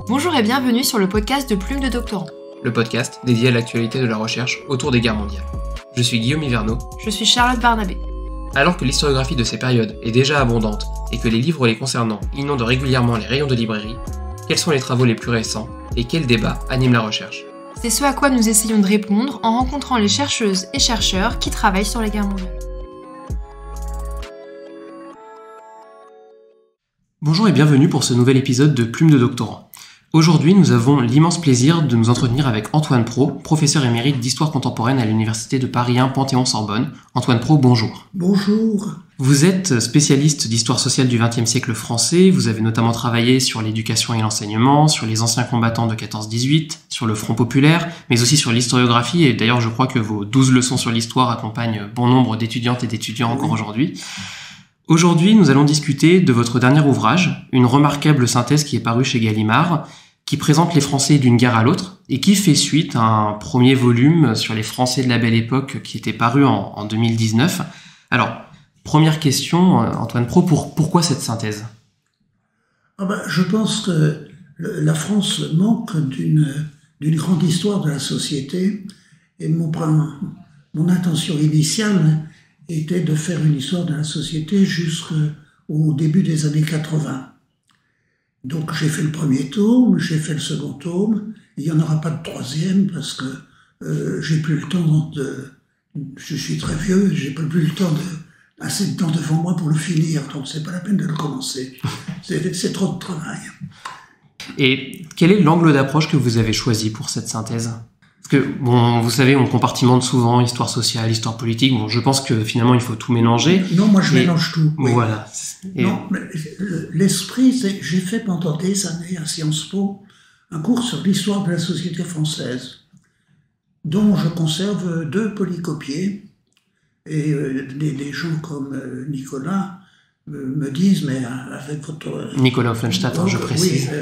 Bonjour et bienvenue sur le podcast de Plume de Doctorant. Le podcast dédié à l'actualité de la recherche autour des guerres mondiales. Je suis Guillaume Hiverneau. Je suis Charlotte Barnabé. Alors que l'historiographie de ces périodes est déjà abondante et que les livres les concernant inondent régulièrement les rayons de librairie, quels sont les travaux les plus récents et quels débats animent la recherche ? C'est ce à quoi nous essayons de répondre en rencontrant les chercheuses et chercheurs qui travaillent sur les guerres mondiales. Bonjour et bienvenue pour ce nouvel épisode de Plume de Doctorant. Aujourd'hui, nous avons l'immense plaisir de nous entretenir avec Antoine Pro, professeur émérite d'histoire contemporaine à l'Université de Paris 1 Panthéon-Sorbonne. Antoine Pro, bonjour. Bonjour. Vous êtes spécialiste d'histoire sociale du XXe siècle français. Vous avez notamment travaillé sur l'éducation et l'enseignement, sur les anciens combattants de 14-18, sur le Front populaire, mais aussi sur l'historiographie. Et d'ailleurs, je crois que vos 12 leçons sur l'histoire accompagnent bon nombre d'étudiantes et d'étudiants encore aujourd'hui. Aujourd'hui, nous allons discuter de votre dernier ouvrage, une remarquable synthèse qui est parue chez Gallimard, qui présente les Français d'une guerre à l'autre et qui fait suite à un premier volume sur les Français de la Belle Époque qui était paru en 2019. Alors, première question, Antoine Pro, pourquoi cette synthèse ? Je pense que la France manque d'une grande histoire de la société et mon intention initiale était de faire une histoire de la société jusqu'au début des années 80. Donc j'ai fait le premier tome, j'ai fait le second tome, il n'y en aura pas de troisième parce que j'ai plus le temps je suis très vieux, j'ai pas plus le temps assez de temps devant moi pour le finir, donc c'est pas la peine de le commencer. C'est trop de travail. Et quel est l'angle d'approche que vous avez choisi pour cette synthèse ? Parce que, vous savez, on compartimente souvent histoire sociale, histoire politique. Je pense que finalement, il faut tout mélanger. Non, moi, je mélange tout. Oui. Voilà. Non, mais l'esprit, j'ai fait pendant des années à Sciences Po un cours sur l'histoire de la société française, dont je conserve 2 polycopiés. Et des gens comme Nicolas me disent, mais avec votre... Nicolas Offenstadt, je précise. Oui,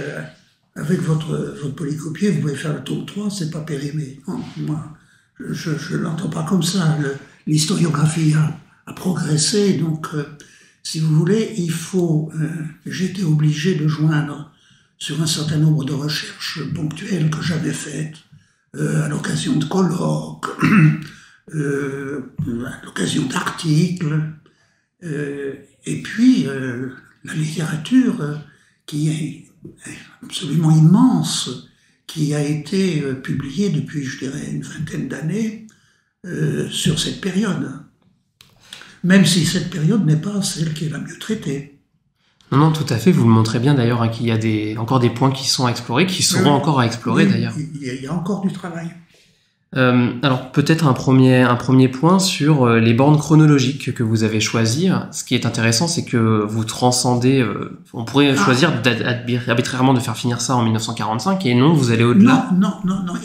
avec votre polycopier, vous pouvez faire le tome 3, c'est pas périmé. Non, moi, je l'entends pas comme ça. L'historiographie a progressé, donc, si vous voulez, j'étais obligé de joindre sur un certain nombre de recherches ponctuelles que j'avais faites, à l'occasion de colloques, à l'occasion d'articles, et puis la littérature qui est absolument immense, qui a été publiée depuis, je dirais, une vingtaine d'années sur cette période. Même si cette période n'est pas celle qui est la mieux traitée. Non, tout à fait. Vous le montrez bien d'ailleurs, qu'il y a encore des points qui sont à explorer, qui seront encore à explorer d'ailleurs. Il y a encore du travail. Alors peut-être un premier point sur les bornes chronologiques que vous avez choisies. Ce qui est intéressant, c'est que vous transcendez. On pourrait choisir arbitrairement de faire finir ça en 1945, et non, vous allez au-delà. Non,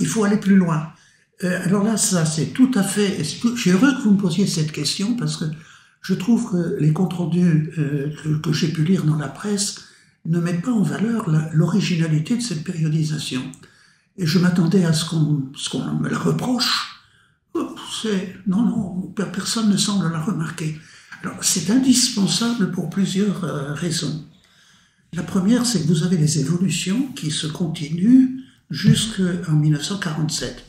il faut aller plus loin. Alors là, ça c'est tout à fait. Je suis heureux que vous me posiez cette question parce que je trouve que les comptes rendus que j'ai pu lire dans la presse ne mettent pas en valeur l'originalité de cette périodisation. Et je m'attendais à ce qu'on me la reproche. Non, personne ne semble la remarquer. Alors, c'est indispensable pour plusieurs raisons. La première, c'est que vous avez des évolutions qui se continuent jusqu'en 1947.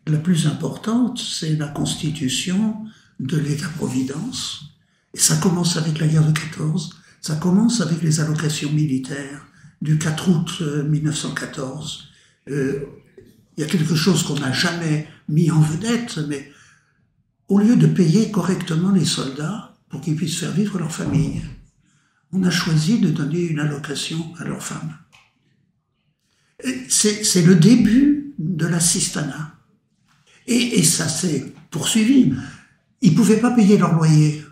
La plus importante, c'est la constitution de l'État-providence. Et ça commence avec la guerre de 14, ça commence avec les allocations militaires du 4 août 1914. Il y a quelque chose qu'on n'a jamais mis en vedette, mais au lieu de payer correctement les soldats pour qu'ils puissent faire vivre leur famille, on a choisi de donner une allocation à leurs femmes. C'est le début de l'assistanat. Et ça s'est poursuivi. Ils ne pouvaient pas payer leur loyer.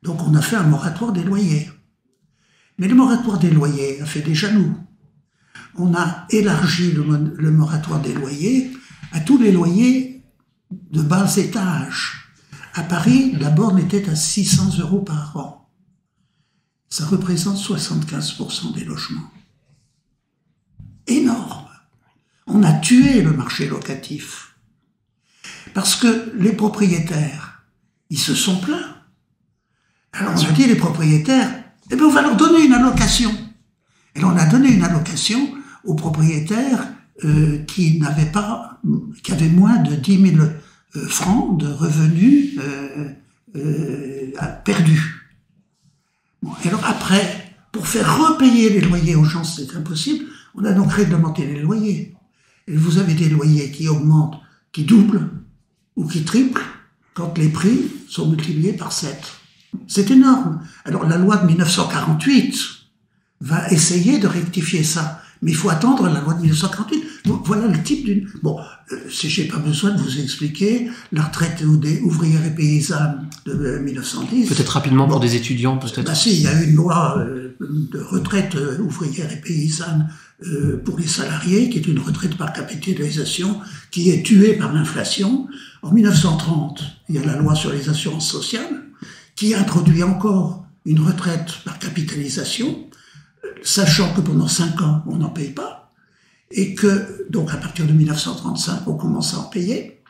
Donc on a fait un moratoire des loyers. Mais le moratoire des loyers a fait des jaloux. On a élargi le moratoire des loyers à tous les loyers de bas étage. À Paris, la borne était à 600 € par an. Ça représente 75% des logements. Énorme. On a tué le marché locatif. Parce que les propriétaires, ils se sont plaints. Alors on a dit les propriétaires, on va leur donner une allocation. Et on a donné une allocation aux propriétaires qui avaient moins de 10 000 francs de revenus perdus. Bon, alors après, pour faire repayer les loyers aux gens, c'est impossible, on a donc réglementé les loyers. Et vous avez des loyers qui augmentent, qui doublent ou qui triplent quand les prix sont multipliés par 7. C'est énorme. Alors la loi de 1948 va essayer de rectifier ça. Mais il faut attendre la loi de 1948. Donc, voilà le type d'une... Bon, si j'ai pas besoin de vous expliquer la retraite des ouvrières et paysannes de 1910. Peut-être rapidement pour des étudiants, peut-être. Bah si, il y a une loi de retraite ouvrière et paysanne pour les salariés, qui est une retraite par capitalisation, qui est tuée par l'inflation. En 1930, il y a la loi sur les assurances sociales, qui introduit encore une retraite par capitalisation, sachant que pendant 5 ans, on n'en paye pas, et que, donc à partir de 1935, on commence à en payer,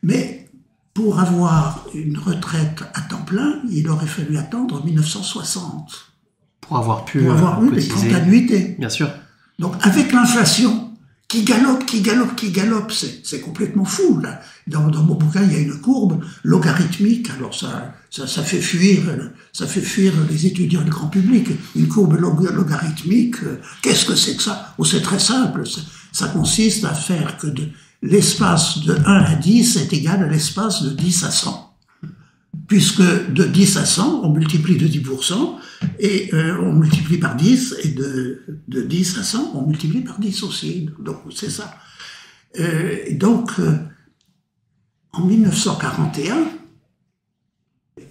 mais pour avoir une retraite à temps plein, il aurait fallu attendre 1960. Pour avoir pu eu les 30 annuités. Bien sûr. Donc avec l'inflation qui galope, c'est complètement fou, là. Dans mon bouquin, il y a une courbe logarithmique, alors ça fait fuir les étudiants et le grand public. Une courbe logarithmique, qu'est-ce que c'est que ça? Oh, c'est très simple, ça consiste à faire que l'espace de 1 à 10 est égal à l'espace de 10 à 100. Puisque de 10 à 100, on multiplie de 10%, et on multiplie par 10, et de 10 à 100, on multiplie par 10 aussi. Donc, c'est ça. Donc, en 1941,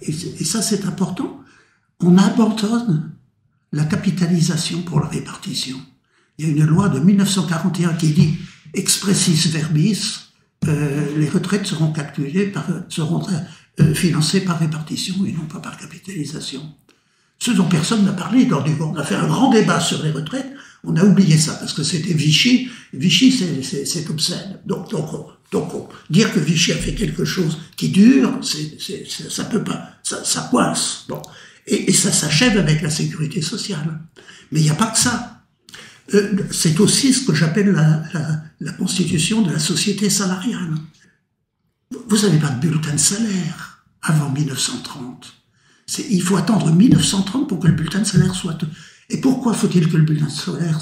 et ça c'est important, on abandonne la capitalisation pour la répartition. Il y a une loi de 1941 qui dit « expressis verbis », les retraites seront financées par répartition et non pas par capitalisation. Ce dont personne n'a parlé. On a fait un grand débat sur les retraites, on a oublié ça, parce que c'était Vichy. Vichy, c'est obscène. Donc, dire que Vichy a fait quelque chose qui dure, ça peut pas, ça coince. Bon. Et ça s'achève avec la sécurité sociale. Mais il n'y a pas que ça. C'est aussi ce que j'appelle la constitution de la société salariale. Vous n'avez pas de bulletin de salaire avant 1930. Il faut attendre 1930 pour que le bulletin de salaire soit... Et pourquoi faut-il que le bulletin de salaire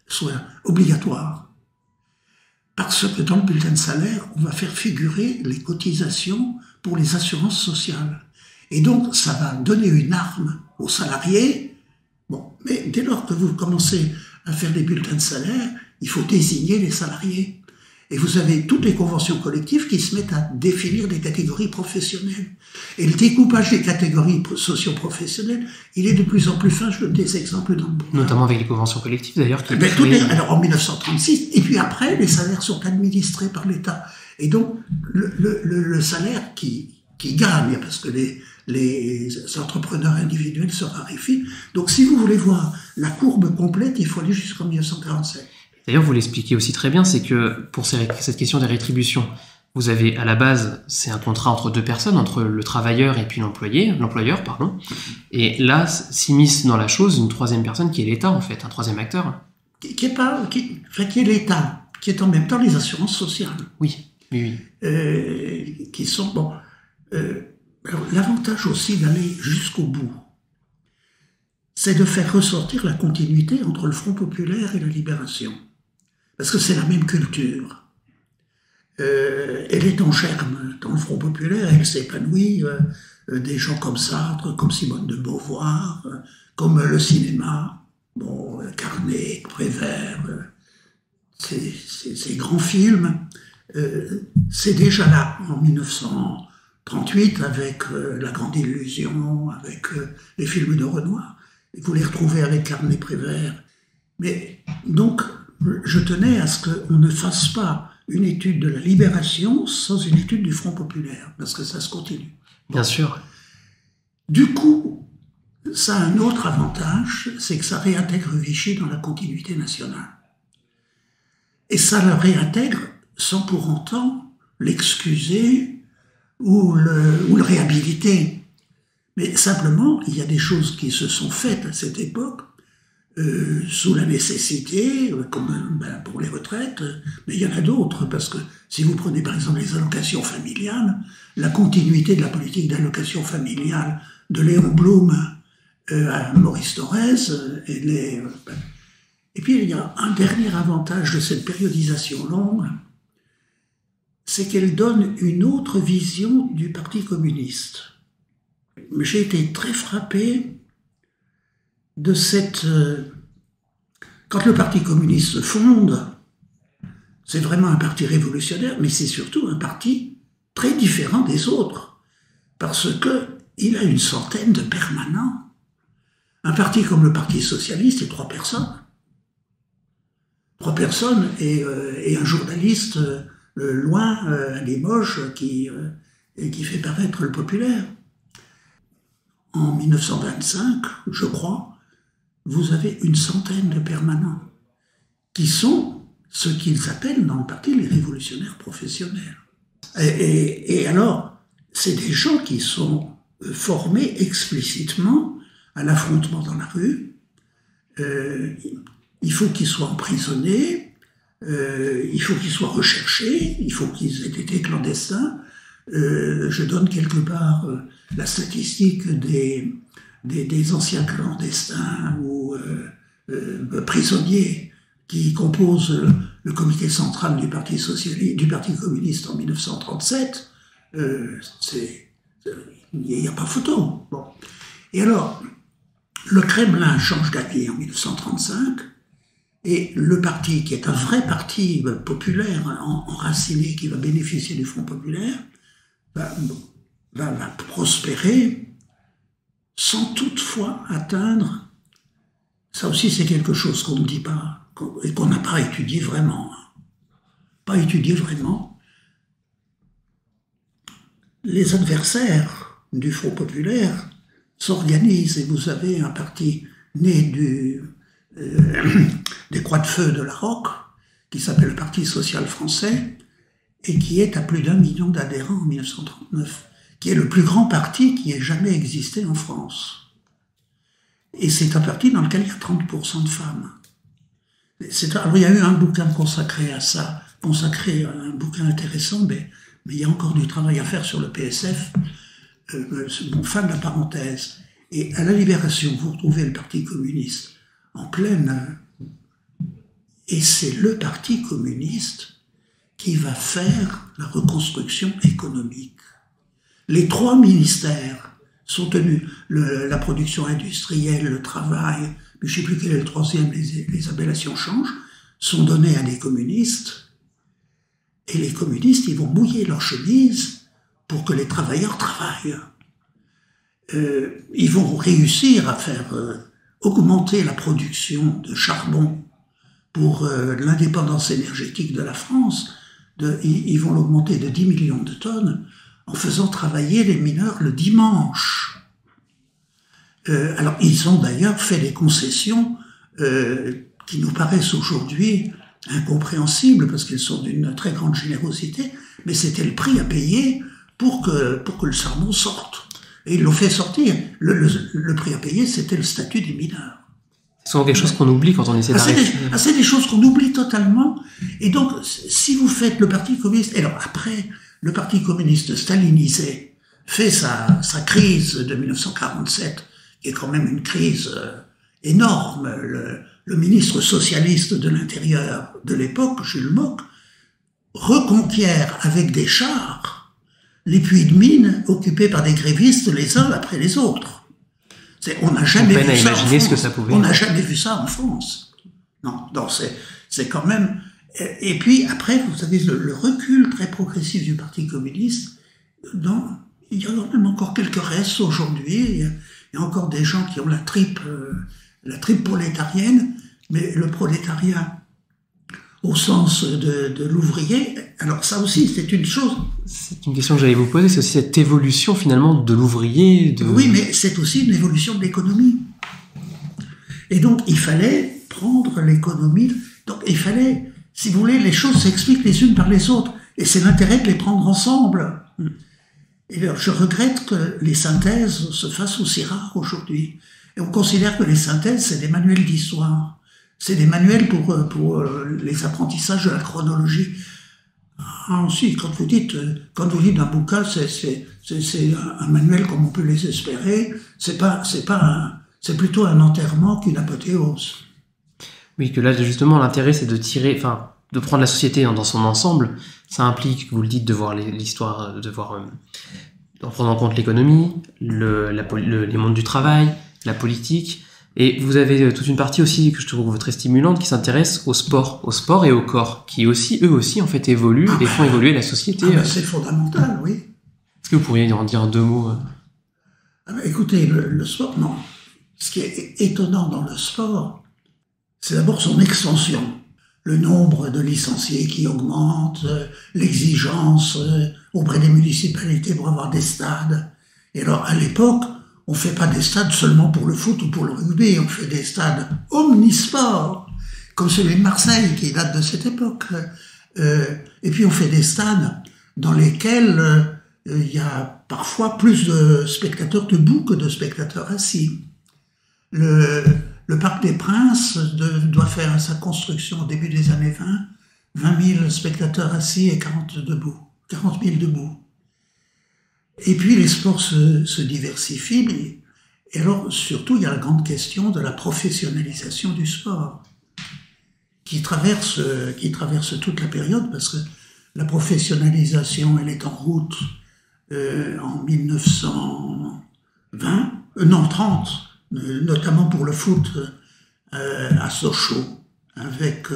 soit obligatoire? Parce que dans le bulletin de salaire, on va faire figurer les cotisations pour les assurances sociales. Et donc, ça va donner une arme aux salariés. Bon, mais dès lors que vous commencez à faire des bulletins de salaire, il faut désigner les salariés. Et vous avez toutes les conventions collectives qui se mettent à définir des catégories professionnelles. Et le découpage des catégories socio-professionnelles, il est de plus en plus fin. Je donne des exemples dans le bouquin. Notamment avec les conventions collectives, d'ailleurs. Alors en 1936, et puis après, les salaires sont administrés par l'État. Et donc, le salaire qui gagne, parce que les entrepreneurs individuels se raréfient. Donc si vous voulez voir la courbe complète, il faut aller jusqu'en 1947. D'ailleurs, vous l'expliquez aussi très bien, c'est que pour cette question des rétributions, vous avez à la base, c'est un contrat entre deux personnes, entre le travailleur et puis l'employeur, pardon. Et là, s'immisce dans la chose une troisième personne qui est l'État, en fait, un troisième acteur. Qui est l'État, qui est en même temps les assurances sociales. Oui. Qui sont, bon... alors, l'avantage aussi d'aller jusqu'au bout, c'est de faire ressortir la continuité entre le Front populaire et la Libération. Parce que c'est la même culture. Elle est en germe dans le Front populaire, elle s'épanouit. Des gens comme Sartre, comme Simone de Beauvoir, comme le cinéma, bon, Carnet, Prévert, ces grands films, c'est déjà là en 1938 avec La Grande Illusion, avec les films de Renoir. Vous les retrouvez avec Carnet, Prévert. Mais donc, je tenais à ce qu'on ne fasse pas une étude de la Libération sans une étude du Front populaire, parce que ça se continue. Bien sûr. Du coup, ça a un autre avantage, c'est que ça réintègre Vichy dans la continuité nationale. Et ça le réintègre sans pour autant l'excuser ou le réhabiliter. Mais simplement, il y a des choses qui se sont faites à cette époque sous la nécessité, comme pour les retraites, mais il y en a d'autres, parce que si vous prenez par exemple les allocations familiales, la continuité de la politique d'allocation familiale de Léon Blum à Maurice Thorez, et puis il y a un dernier avantage de cette périodisation longue, c'est qu'elle donne une autre vision du Parti communiste. J'ai été très frappé de cette... Quand le Parti communiste se fonde, c'est vraiment un parti révolutionnaire, mais c'est surtout un parti très différent des autres, parce qu'il a une centaine de permanents. Un parti comme le Parti socialiste, c'est 3 personnes. 3 personnes et un journaliste loin à Limoges qui fait paraître le Populaire. En 1925, je crois, vous avez une centaine de permanents qui sont ce qu'ils appellent dans le parti les révolutionnaires professionnels. Et alors, c'est des gens qui sont formés explicitement à l'affrontement dans la rue. Il faut qu'ils soient emprisonnés, il faut qu'ils soient recherchés, il faut qu'ils aient été clandestins. Je donne quelque part la statistique des anciens clandestins ou prisonniers qui composent le comité central du Parti socialiste, du Parti communiste en 1937. Il n'y a pas photo. Bon. Et alors, le Kremlin change d'avis en 1935, et le parti, qui est un vrai parti populaire, enraciné, qui va bénéficier du Front populaire, va prospérer sans toutefois atteindre, ça aussi c'est quelque chose qu'on ne dit pas, et qu'on n'a pas étudié vraiment. Pas étudié vraiment. Les adversaires du Front populaire s'organisent, et vous avez un parti né des Croix de Feu de la Roque, qui s'appelle le Parti social français, et qui est à plus d'1 million d'adhérents en 1939, qui est le plus grand parti qui ait jamais existé en France. Et c'est un parti dans lequel il y a 30% de femmes. Alors, il y a eu un bouquin consacré à ça, un bouquin intéressant, mais il y a encore du travail à faire sur le PSF. Fin de la parenthèse. Et à la Libération, vous retrouvez le Parti communiste en pleine... Et c'est le Parti communiste qui va faire la reconstruction économique. Les 3 ministères sont tenus, la production industrielle, le travail, je ne sais plus quel est le 3e, les appellations changent, sont donnés à des communistes, et les communistes, ils vont mouiller leurs chemises pour que les travailleurs travaillent. Ils vont réussir à faire augmenter la production de charbon pour l'indépendance énergétique de la France. Ils vont l'augmenter de 10 millions de tonnes en faisant travailler les mineurs le dimanche. Alors, ils ont d'ailleurs fait des concessions qui nous paraissent aujourd'hui incompréhensibles parce qu'elles sont d'une très grande générosité, mais c'était le prix à payer pour que le charbon sorte. Et ils l'ont fait sortir. Le prix à payer, c'était le statut des mineurs. C'est souvent quelque chose qu'on oublie quand on essaie d'arrêter. C'est des choses qu'on oublie totalement. Et donc, si vous faites le Parti communiste... Alors après, le Parti communiste stalinisé fait sa crise de 1947, qui est quand même une crise énorme. Le ministre socialiste de l'Intérieur de l'époque, Jules Mock, reconquiert avec des chars les puits de mines occupés par des grévistes les uns après les autres. On n'a jamais vu ça en France. On n'a jamais vu ça en France. Non, c'est quand même... Et puis après, vous avez le recul très progressif du Parti communiste. Il y a quand même encore quelques restes aujourd'hui. Il y a encore des gens qui ont la tripe prolétarienne, mais le prolétariat au sens de l'ouvrier, alors ça aussi, c'est une chose... C'est une question que j'allais vous poser, c'est aussi cette évolution finalement de l'ouvrier... Oui, mais c'est aussi une évolution de l'économie. Et donc, il fallait prendre l'économie... Donc, il fallait, si vous voulez, les choses s'expliquent les unes par les autres. Et c'est l'intérêt de les prendre ensemble. Et alors, je regrette que les synthèses se fassent aussi rares aujourd'hui. Et on considère que les synthèses, c'est des manuels d'histoire. C'est des manuels pour les apprentissages de la chronologie. Ensuite, quand vous dites un bouquin, c'est un manuel comme on peut les espérer, c'est plutôt un enterrement qu'une apothéose. Oui, que là, justement, l'intérêt, c'est de prendre la société dans son ensemble. Ça implique, vous le dites, de voir l'histoire, d'en prendre en compte l'économie, les mondes du travail, la politique. Et vous avez toute une partie aussi que je trouve très stimulante qui s'intéresse au sport et au corps, qui aussi, eux aussi, en fait, évoluent et font évoluer la société. C'est fondamental, oui. Est-ce que vous pourriez en dire 2 mots? Écoutez, le sport, non. Ce qui est étonnant dans le sport, c'est d'abord son extension. Le nombre de licenciés qui augmente, l'exigence auprès des municipalités pour avoir des stades. Et alors, à l'époque, on fait pas des stades seulement pour le foot ou pour le rugby, on fait des stades omnisports, comme celui de Marseille, qui date de cette époque. Et puis on fait des stades dans lesquels il y a parfois plus de spectateurs debout que de spectateurs assis. Le Parc des Princes doit faire sa construction au début des années 20 000 spectateurs assis et 40 000 debout. Et puis les sports se diversifient, et alors surtout il y a la grande question de la professionnalisation du sport, qui traverse toute la période, parce que la professionnalisation, elle est en route en 30, notamment pour le foot à Sochaux, avec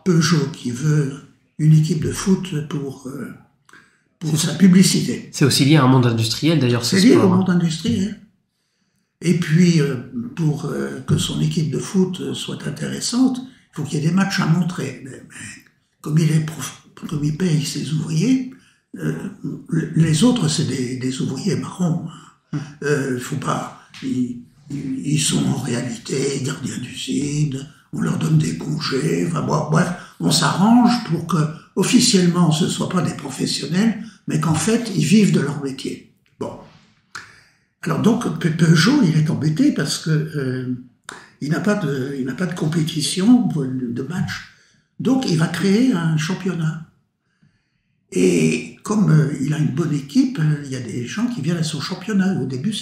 Peugeot qui veut une équipe de foot pour sa publicité. C'est aussi lié à un monde industriel, d'ailleurs, ce sport. C'est lié au monde industriel. Et puis, pour que son équipe de foot soit intéressante, il faut qu'il y ait des matchs à montrer. Mais comme il paye ses ouvriers, les autres, c'est des ouvriers marrons. Faut pas... Ils sont en réalité gardiens d'usine, on leur donne des congés, enfin bon, bref, on s'arrange pour que officiellement ce ne soient pas des professionnels, mais qu'en fait ils vivent de leur métier. Bon. Alors donc Peugeot, il est embêté parce que il n'a pas de compétition de match, donc il va créer un championnat. Et comme il a une bonne équipe, il y a des gens qui viennent à son championnat. Au début,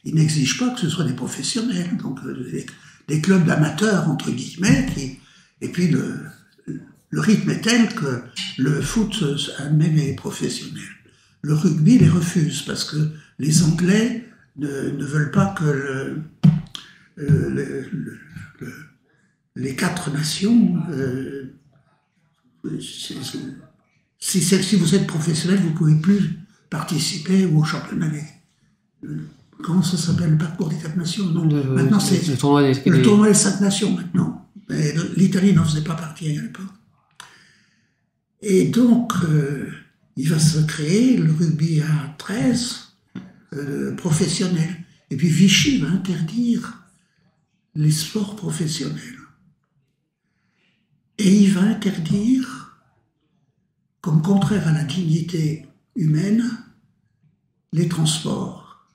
il n'exige pas que ce soit des professionnels, donc des clubs d'amateurs entre guillemets. Et puis le rythme est tel que le foot admet les professionnels. Le rugby les refuse parce que les Anglais ne veulent pas que les 4 nations. Si vous êtes professionnel, vous ne pouvez plus participer au championnat. Comment ça s'appelle, le parcours des 4 nations? Non, maintenant c'est le tournoi des 5 nations maintenant. L'Italie n'en faisait pas partie à l'époque. Et donc, il va se créer le rugby à 13 professionnel. Et puis Vichy va interdire les sports professionnels. Et il va interdire, comme contraire à la dignité humaine, les transports.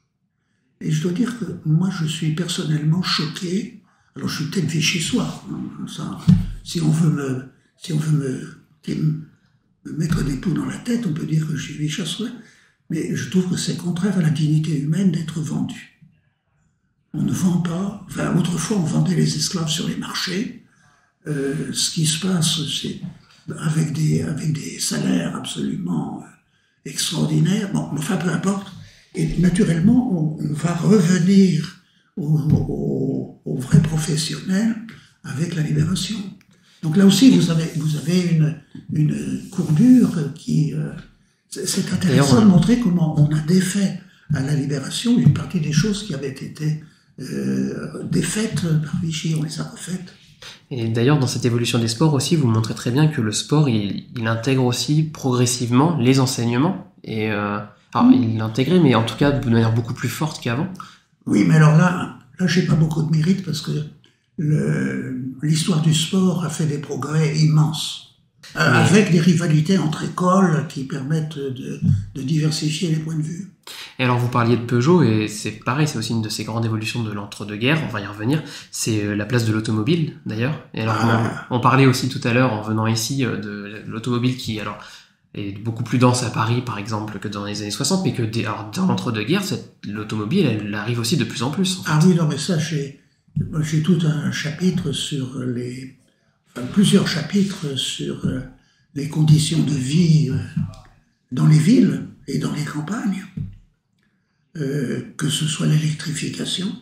Et je dois dire que moi, je suis personnellement choqué. Alors, je suis peut-être vichysois. Si on veut me mettre des poux dans la tête, on peut dire que je suis vichysois. Mais je trouve que c'est contraire à la dignité humaine d'être vendu. On ne vend pas. Enfin, autrefois, on vendait les esclaves sur les marchés. Ce qui se passe, c'est avec des salaires absolument extraordinaires. Bon, enfin, peu importe. Et naturellement, on va revenir aux vrais professionnels avec la libération. Donc là aussi, vous avez une courbure qui... c'est intéressant de montrer comment on a défait à la libération une partie des choses qui avaient été défaites par Vichy, on les a refaites. Et d'ailleurs, dans cette évolution des sports aussi, vous montrez très bien que le sport, il intègre aussi progressivement les enseignements. Et alors, il l'intégrait, mais en tout cas de manière beaucoup plus forte qu'avant. Oui, mais alors là, j'ai pas beaucoup de mérite parce que l'histoire du sport a fait des progrès immenses, avec des rivalités entre écoles qui permettent de diversifier les points de vue. Et alors vous parliez de Peugeot, et c'est pareil, c'est aussi une de ces grandes évolutions de l'entre-deux-guerres, on va y revenir, c'est la place de l'automobile d'ailleurs. Et alors on parlait aussi tout à l'heure en venant ici de l'automobile qui alors est beaucoup plus dense à Paris par exemple que dans les années 60, mais que dans l'entre-deux-guerres, l'automobile elle arrive aussi de plus en plus. En fait. Ah oui, non mais ça j'ai tout un chapitre sur plusieurs chapitres sur les conditions de vie dans les villes et dans les campagnes, que ce soit l'électrification,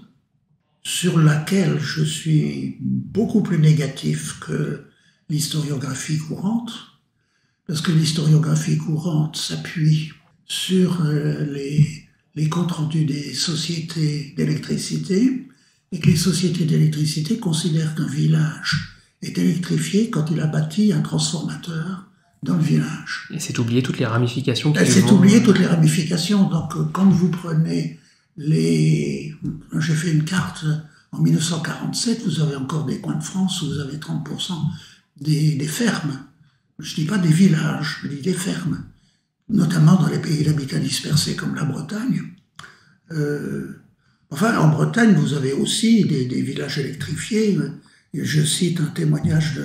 sur laquelle je suis beaucoup plus négatif que l'historiographie courante, parce que l'historiographie courante s'appuie sur les comptes rendus des sociétés d'électricité, et que les sociétés d'électricité considèrent qu'un village est électrifié quand il a bâti un transformateur dans le village. Et c'est oublier toutes les ramifications. C'est oublier toutes les ramifications. Donc, quand vous prenez j'ai fait une carte en 1947, vous avez encore des coins de France où vous avez 30% des fermes. Je dis pas des villages, je dis des fermes. Notamment dans les pays d'habitat dispersés comme la Bretagne. En Bretagne, vous avez aussi des villages électrifiés. Je cite un témoignage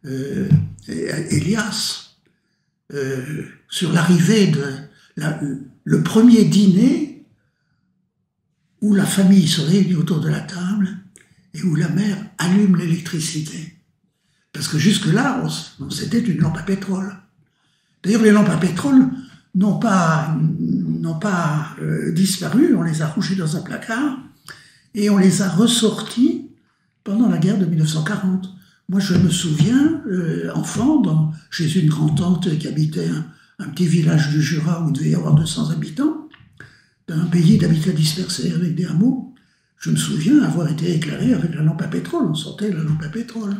de Elias sur l'arrivée le premier dîner où la famille se réunit autour de la table et où la mère allume l'électricité. Parce que jusque-là, c'était une lampe à pétrole. D'ailleurs, les lampes à pétrole n'ont pas disparu, on les a rangées dans un placard et on les a ressorties pendant la guerre de 1940. Moi, je me souviens, enfant, chez une grand-tante qui habitait un petit village du Jura où il devait y avoir 200 habitants, d'un pays d'habitat dispersé avec des hameaux, je me souviens avoir été éclairé avec la lampe à pétrole. On sortait la lampe à pétrole.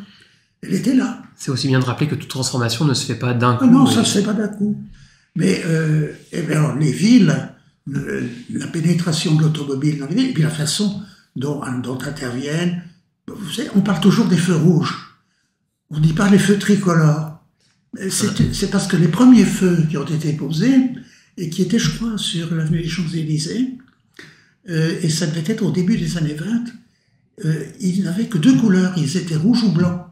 Elle était là. C'est aussi bien de rappeler que toute transformation ne se fait pas d'un coup. Non, ça ne se fait pas d'un coup. Mais alors, les villes, la pénétration de l'automobile dans les villes, et puis la façon dont interviennent. Vous savez, on parle toujours des feux rouges. On ne dit pas les feux tricolores. C'est parce que les premiers feux qui ont été posés, et qui étaient, je crois, sur l'avenue des Champs-Élysées, et ça devait être au début des années 20, ils n'avaient que deux couleurs, ils étaient rouge ou blanc.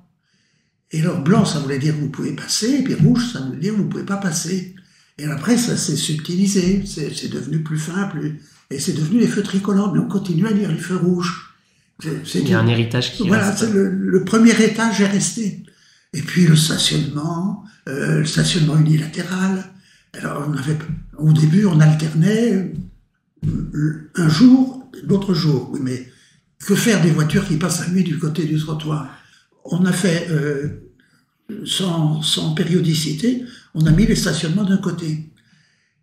Et alors blanc, ça voulait dire vous pouvez passer, et puis rouge, ça voulait dire vous ne pouvez pas passer. Et après, ça s'est subtilisé, c'est devenu plus fin, et c'est devenu les feux tricolores, mais on continue à dire les feux rouges. Il y a un héritage qui reste. Voilà, le premier étage est resté. Et puis le stationnement unilatéral. Alors au début, on alternait un jour, l'autre jour. Oui, mais que faire des voitures qui passent la nuit du côté du trottoir? On a fait sans périodicité, on a mis les stationnements d'un côté.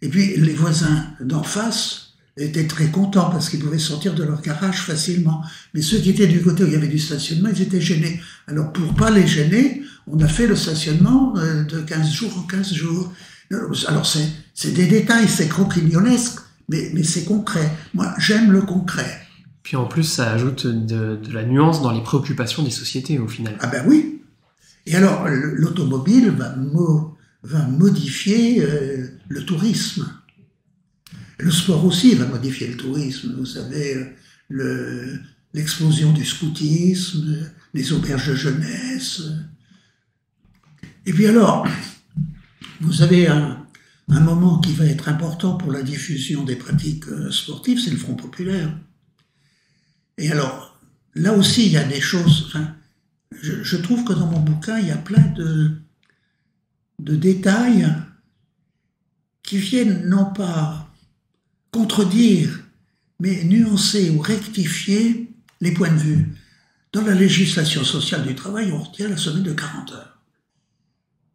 Et puis les voisins d'en face étaient très contents parce qu'ils pouvaient sortir de leur garage facilement. Mais ceux qui étaient du côté où il y avait du stationnement, ils étaient gênés. Alors pour pas les gêner, on a fait le stationnement de 15 jours en 15 jours. Alors c'est des détails, c'est croquignonesque, mais c'est concret. Moi, j'aime le concret. Puis en plus, ça ajoute de la nuance dans les préoccupations des sociétés, au final. Ah ben oui. Et alors, l'automobile va modifier le tourisme. Le sport aussi va modifier le tourisme. Vous savez, l'explosion du scoutisme, les auberges de jeunesse. Et puis alors, vous avez un moment qui va être important pour la diffusion des pratiques sportives, c'est le Front populaire. Et alors, là aussi, il y a des choses... Je trouve que dans mon bouquin, il y a plein de détails qui viennent non pas contredire, mais nuancer ou rectifier les points de vue. Dans la législation sociale du travail, on retient la semaine de 40 heures.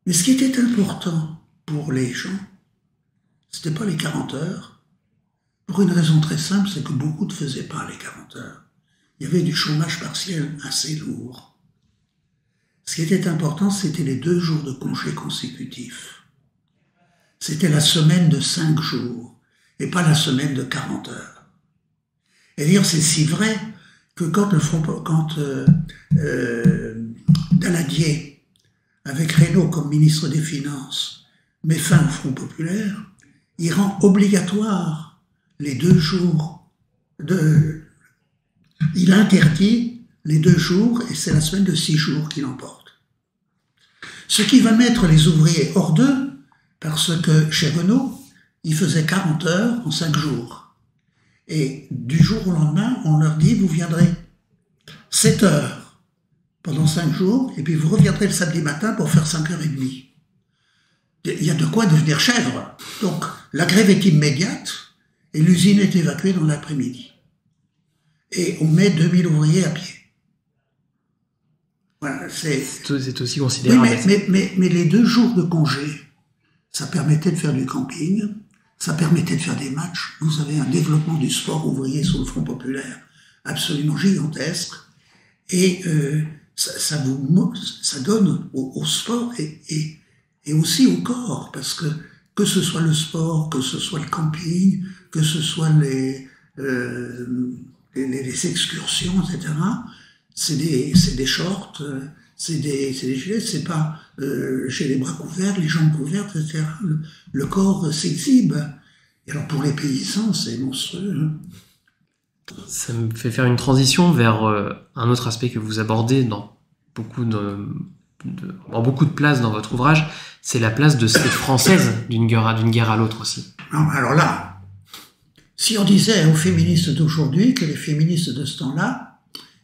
Mais ce qui était important pour les gens, c'était pas les 40 heures, pour une raison très simple, c'est que beaucoup ne faisaient pas les 40 heures. Il y avait du chômage partiel assez lourd. Ce qui était important, c'était les 2 jours de congé consécutifs. C'était la semaine de 5 jours, et pas la semaine de 40 heures. Et d'ailleurs, c'est si vrai que quand Daladier, avec Reynaud comme ministre des Finances, met fin au Front populaire, il rend obligatoire les 2 jours il interdit les 2 jours, et c'est la semaine de 6 jours qui l'emporte. Ce qui va mettre les ouvriers hors d'eux, parce que chez Renault, ils faisaient 40 heures en 5 jours. Et du jour au lendemain, on leur dit, vous viendrez 7 heures pendant 5 jours, et puis vous reviendrez le samedi matin pour faire 5h30. Il y a de quoi devenir chèvre. Donc, la grève est immédiate, et l'usine est évacuée dans l'après-midi. Et on met 2000 ouvriers à pied. Voilà, c'est aussi considérable. Oui, mais les 2 jours de congé, ça permettait de faire du camping, ça permettait de faire des matchs. Vous avez un développement du sport ouvrier sur le Front populaire absolument gigantesque. Et ça donne au sport et aussi au corps, parce que ce soit le sport, que ce soit le camping, que ce soit les excursions, etc., c'est des shorts, c'est des gilets, c'est pas j'ai les bras couverts, les jambes couvertes, etc. Le corps s'exhibe. Et alors pour les paysans, c'est monstrueux. Hein. Ça me fait faire une transition vers un autre aspect que vous abordez dans beaucoup de places dans votre ouvrage, c'est la place de cette française d'une guerre à l'autre aussi. Non, alors là, si on disait aux féministes d'aujourd'hui que les féministes de ce temps-là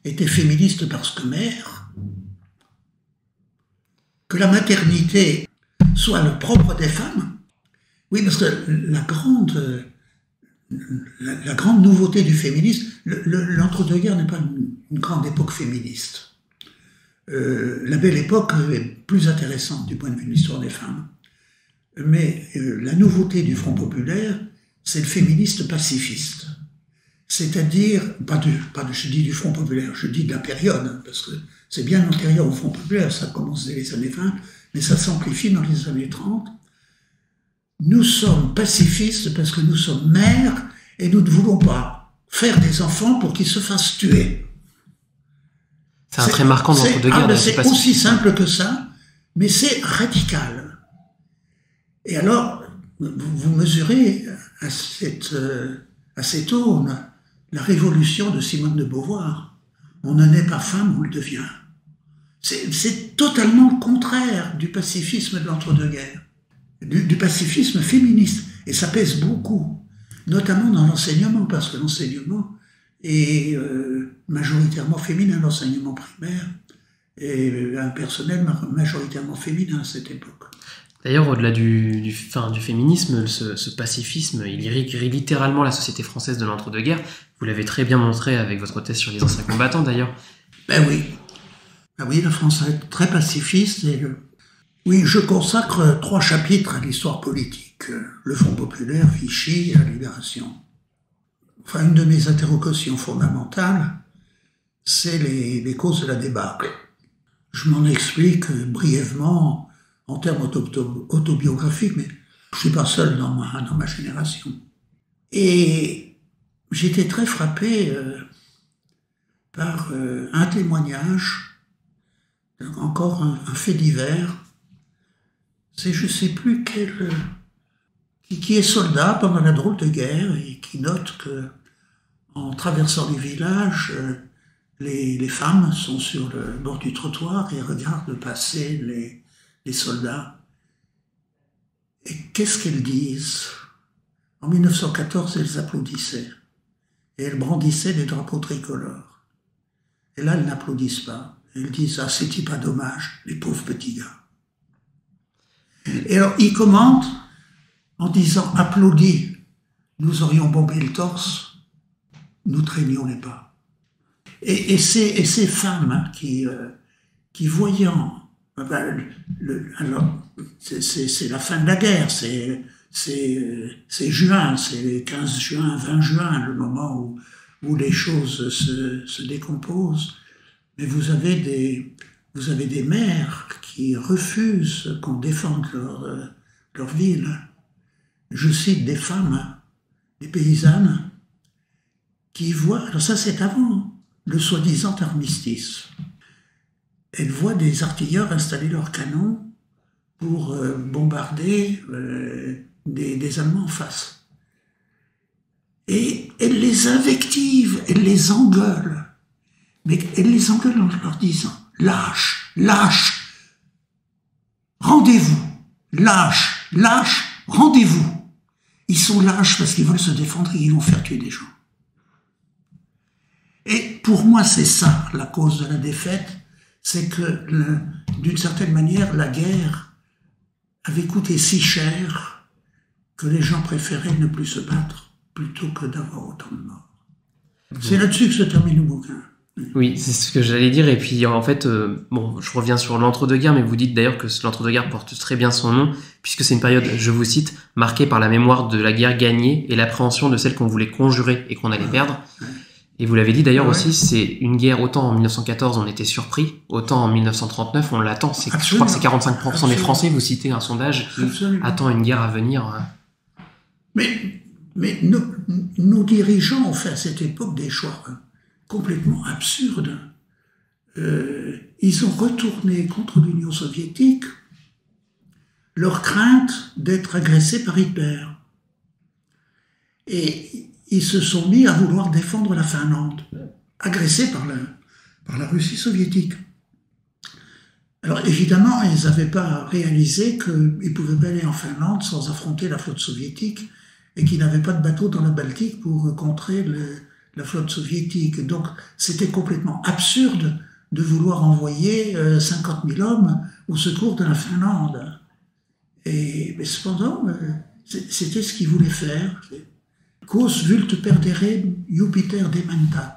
étaient féministes parce que mères, que la maternité soit le propre des femmes, oui, parce que la grande nouveauté du féminisme, l'entre-deux-guerres n'est pas une grande époque féministe. La belle époque est plus intéressante du point de vue de l'histoire des femmes. Mais la nouveauté du Front populaire, c'est le féministe pacifiste. C'est-à-dire, je dis du Front populaire, je dis de la période, parce que c'est bien antérieur au Front populaire, ça commence dès les années 20, mais ça s'amplifie dans les années 30. Nous sommes pacifistes parce que nous sommes mères et nous ne voulons pas faire des enfants pour qu'ils se fassent tuer. C'est un trait marquant de l'entre-deux-guerres. C'est aussi simple que ça, mais c'est radical. Et alors, vous mesurez à cette aune la révolution de Simone de Beauvoir. On ne naît pas femme, on le devient. C'est totalement le contraire du pacifisme de l'entre-deux-guerres, du pacifisme féministe. Et ça pèse beaucoup, notamment dans l'enseignement, parce que l'enseignement est majoritairement féminin, l'enseignement primaire, et un personnel majoritairement féminin à cette époque. D'ailleurs, au-delà du féminisme, ce pacifisme, il irrigue littéralement la société française de l'entre-deux-guerres. Vous l'avez très bien montré avec votre thèse sur les anciens combattants, d'ailleurs. Ben oui. Ben oui, la France est très pacifiste. Et oui, je consacre 3 chapitres à l'histoire politique. Le Front populaire, Vichy et la Libération. Enfin, une de mes interrogations fondamentales, c'est les causes de la débâcle. Je m'en explique brièvement en termes autobiographiques, mais je suis pas seul dans ma génération. Et j'étais très frappé par un témoignage, encore un fait divers. C'est je sais plus qui est soldat pendant la drôle de guerre et qui note que en traversant les villages, les femmes sont sur le bord du trottoir et regardent passer les soldats. Et qu'est-ce qu'elles disent? En 1914, elles applaudissaient. Et elles brandissaient des drapeaux tricolores. Et là, elles n'applaudissent pas. Elles disent « Ah, c'est-il pas dommage, les pauvres petits gars ». Et alors, ils commentent en disant « Applaudis, nous aurions bombé le torse, nous traînions les pas ». Et ces femmes qui voyant... alors, c'est la fin de la guerre, c'est juin, c'est le 15 juin, 20 juin, le moment où les choses se décomposent. Mais vous avez des mères qui refusent qu'on défende leur ville. Je cite des femmes, des paysannes, qui voient, alors ça c'est avant le soi-disant armistice. Elles voient des artilleurs installer leurs canons pour bombarder des Allemands en face. Et elle les invective, elle les engueule. Mais elle les engueule en leur disant « Lâche, lâche, rendez-vous, lâche, lâche, rendez-vous ». Ils sont lâches parce qu'ils veulent se défendre et ils vont faire tuer des gens. Et pour moi, c'est ça la cause de la défaite, c'est que d'une certaine manière, la guerre avait coûté si cher que les gens préféraient ne plus se battre plutôt que d'avoir autant de morts. C'est là-dessus que se termine le bouquin. Oui, c'est ce que j'allais dire. Et puis, en fait, bon, je reviens sur l'entre-deux-guerres, mais vous dites d'ailleurs que l'entre-deux-guerres porte très bien son nom, puisque c'est une période, je vous cite, marquée par la mémoire de la guerre gagnée et l'appréhension de celle qu'on voulait conjurer et qu'on allait perdre. Et vous l'avez dit d'ailleurs aussi, c'est une guerre, autant en 1914 on était surpris, autant en 1939 on l'attend. Je crois que c'est 45% des Français, vous citez un sondage qui attend une guerre à venir. Mais nos dirigeants ont fait à cette époque des choix complètement absurdes. Ils ont retourné contre l'Union soviétique leur crainte d'être agressés par Hitler. Et ils se sont mis à vouloir défendre la Finlande, agressée par la Russie soviétique. Alors évidemment, ils n'avaient pas réalisé qu'ils pouvaient pas aller en Finlande sans affronter la flotte soviétique et qu'ils n'avaient pas de bateau dans la Baltique pour contrer la flotte soviétique. Donc c'était complètement absurde de vouloir envoyer 50 000 hommes au secours de la Finlande. Mais cependant, c'était ce qu'ils voulaient faire. Quos vult perdere Jupiter dementat.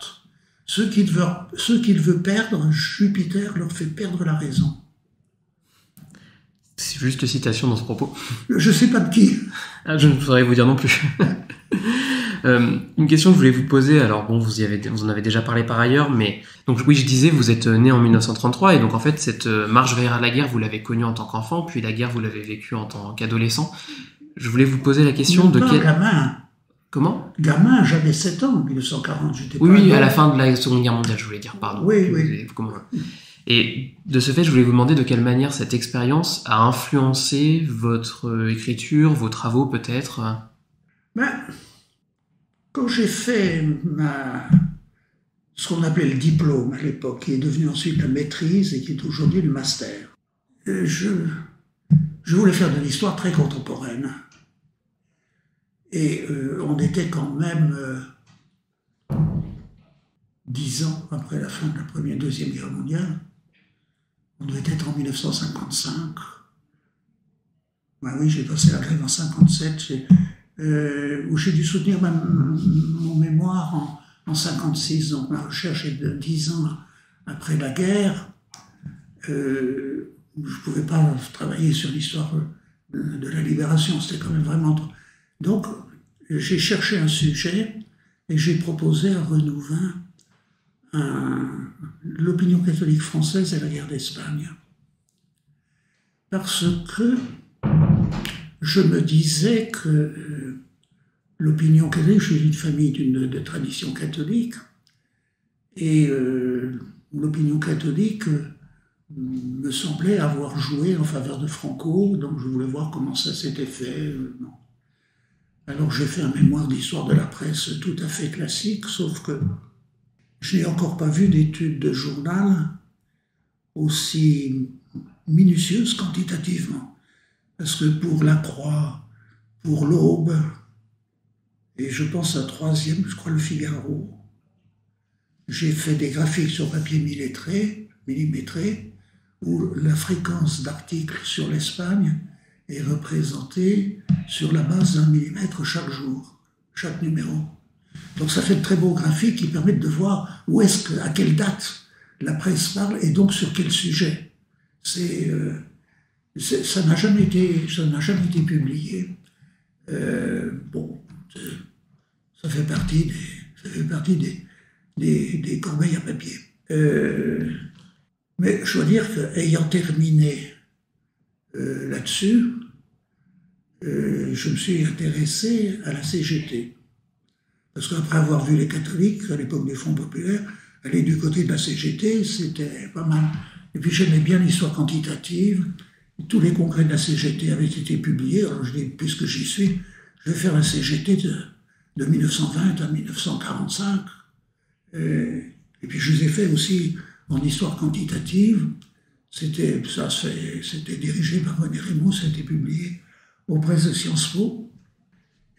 Ceux qu'il veut perdre, Jupiter leur fait perdre la raison. C'est juste une citation dans ce propos. Je ne sais pas de qui. Ah, je ne saurais vous dire non plus. Une question que je voulais vous poser, alors bon, vous en avez déjà parlé par ailleurs, mais donc oui, je disais, vous êtes né en 1933, et donc en fait, cette marche vers la guerre, vous l'avez connue en tant qu'enfant, puis la guerre, vous l'avez vécue en tant qu'adolescent. Je voulais vous poser la question de quel... Gamin. Comment ? Gamin, j'avais 7 ans en 1940, j'étais pas... Oui, à la fin de la Seconde Guerre mondiale, je voulais dire, pardon. Oui. Et de ce fait, je voulais vous demander de quelle manière cette expérience a influencé votre écriture, vos travaux peut-être. Quand j'ai fait ce qu'on appelait le diplôme à l'époque, qui est devenu ensuite la maîtrise et qui est aujourd'hui le master, je voulais faire de l'histoire très contemporaine. Et on était quand même 10 ans après la fin de la Première et Deuxième Guerre mondiale. On devait être en 1955. Oui, j'ai passé la grève en 57, où j'ai dû soutenir mon mémoire en 56. Donc ma recherche est de 10 ans après la guerre. Je ne pouvais pas travailler sur l'histoire de la libération, c'était quand même vraiment... Donc, j'ai cherché un sujet et j'ai proposé à Renouvin l'opinion catholique française et la guerre d'Espagne. Parce que je me disais que l'opinion catholique, je suis d'une famille de tradition catholique, et l'opinion catholique me semblait avoir joué en faveur de Franco, donc je voulais voir comment ça s'était fait. Alors j'ai fait un mémoire d'histoire de la presse tout à fait classique, sauf que je n'ai encore pas vu d'études de journal aussi minutieuses quantitativement. Parce que pour La Croix, pour l'Aube, et je pense à troisième, je crois le Figaro, j'ai fait des graphiques sur papier millimétré, où la fréquence d'articles sur l'Espagne est représentée sur la base d'1 millimètre chaque jour, chaque numéro. Donc ça fait de très beaux graphiques qui permettent de voir à quelle date la presse parle et donc sur quel sujet. Ça n'a jamais été publié. Ça fait partie des corbeilles à papier. Mais je dois dire qu'ayant terminé là-dessus, je me suis intéressé à la CGT. Parce qu'après avoir vu les catholiques, à l'époque des Fronts populaires, aller du côté de la CGT, c'était pas mal. Et puis j'aimais bien l'histoire quantitative. Tous les congrès de la CGT avaient été publiés. Alors je dis, puisque j'y suis, je vais faire un CGT de 1920 à 1945. Et puis je les ai fait aussi en histoire quantitative. C'était dirigé par René Raymond, ça a été publié aux presses de Sciences Po.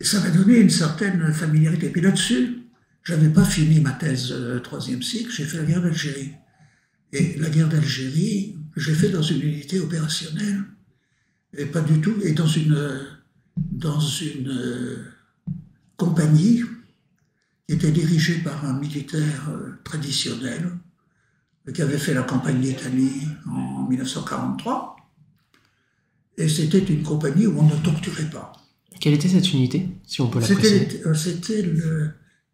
Et ça m'a donné une certaine familiarité. Puis là-dessus, je n'avais pas fini ma thèse troisième cycle, j'ai fait la guerre d'Algérie. Et la guerre d'Algérie, j'ai fait dans une unité opérationnelle, et pas du tout, et dans une compagnie qui était dirigée par un militaire traditionnel, qui avait fait la campagne d'Italie en 1943. Et c'était une compagnie où on ne torturait pas. Quelle était cette unité, si on peut la préciser? C'était le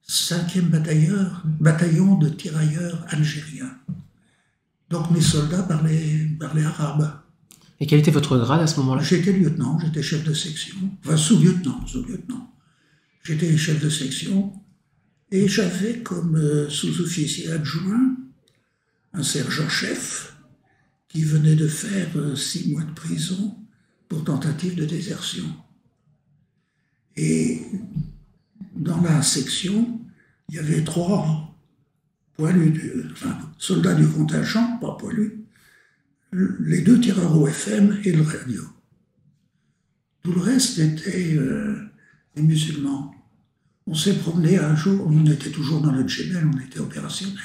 5e bataillon de tirailleurs algériens. Donc mes soldats parlaient arabe. Et quel était votre grade à ce moment-là? J'étais lieutenant, j'étais chef de section, enfin sous-lieutenant. J'étais chef de section et j'avais comme sous-officier adjoint un sergent-chef qui venait de faire 6 mois de prison pour tentative de désertion. Et dans la section, il y avait 3 poilus, soldats du contingent, pas poilus, les 2 tireurs au FM et le radio. Tout le reste était des musulmans. On s'est promené un jour, on était toujours dans le Djebel, on était opérationnel.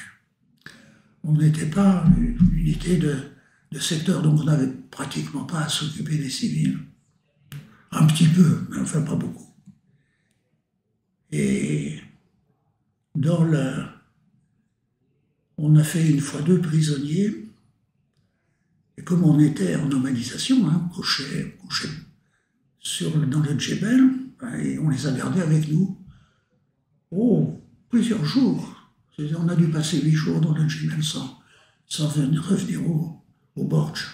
On n'était pas une unité de secteur, donc on n'avait pratiquement pas à s'occuper des civils. Un petit peu, mais enfin pas beaucoup. Et on a fait une fois 2 prisonniers, et comme on était en normalisation, couché dans le Djebel, et on les a gardés avec nous. Plusieurs jours. On a dû passer 8 jours dans le Djebel sans revenir au Borj.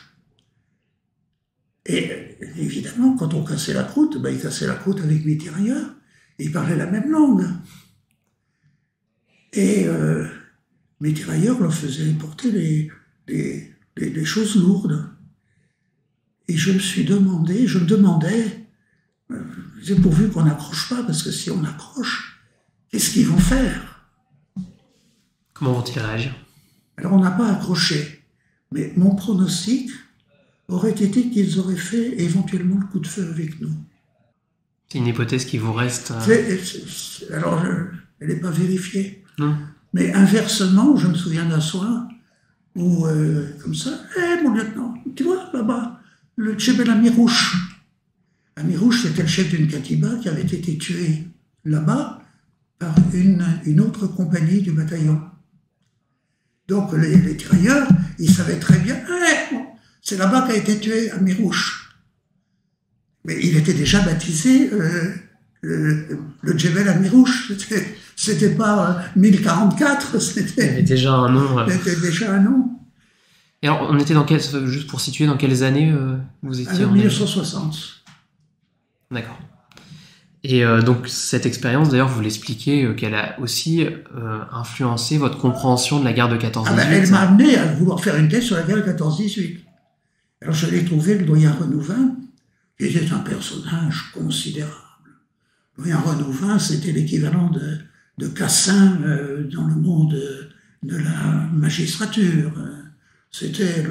Et évidemment, quand on cassait la croûte, ils cassaient la croûte avec mes tirailleurs, et ils parlaient la même langue. Et mes tirailleurs leur faisaient porter les choses lourdes. Et je me demandais, c'est pourvu qu'on n'accroche pas, parce que si on accroche, qu'est-ce qu'ils vont faire? Comment vont-ils réagir? Alors on n'a pas accroché, mais mon pronostic aurait été qu'ils auraient fait éventuellement le coup de feu avec nous. C'est une hypothèse qui vous reste... Alors, elle n'est pas vérifiée. Non. Mais inversement, je me souviens d'un soir où, comme ça, mon lieutenant, tu vois, là-bas, le Djebel Amirouche. Amirouche, c'était le chef d'une katiba qui avait été tué là-bas par une autre compagnie du bataillon. Donc les tirailleurs, ils savaient très bien, c'est là-bas qu'a été tué Amirouche. Mais il était déjà baptisé le Djebel Amirouche. C'était pas 1044, c'était... Il y avait déjà un nom. C'était déjà un nom. Et alors, on était juste pour situer, dans quelles années vous étiez? En 1960. D'accord. Et donc cette expérience, d'ailleurs, vous l'expliquez, qu'elle a aussi influencé votre compréhension de la guerre de 14-18. Elle m'a amené à vouloir faire une thèse sur la guerre de 14-18. Alors j'allais trouver le doyen Renouvin, qui était un personnage considérable. Le doyen Renouvin, c'était l'équivalent de Cassin dans le monde de la magistrature. C'était